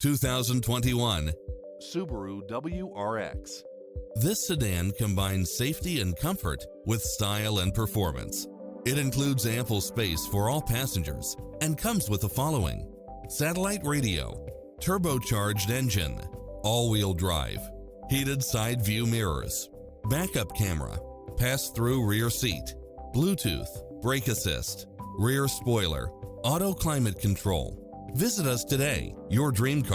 2021 Subaru WRX. This sedan combines safety and comfort with style and performance. It includes ample space for all passengers and comes with the following: satellite radio, turbocharged engine, all-wheel drive, heated side view mirrors, backup camera, pass-through rear seat, Bluetooth, brake assist, rear spoiler, auto climate control. Visit us today. Your dream car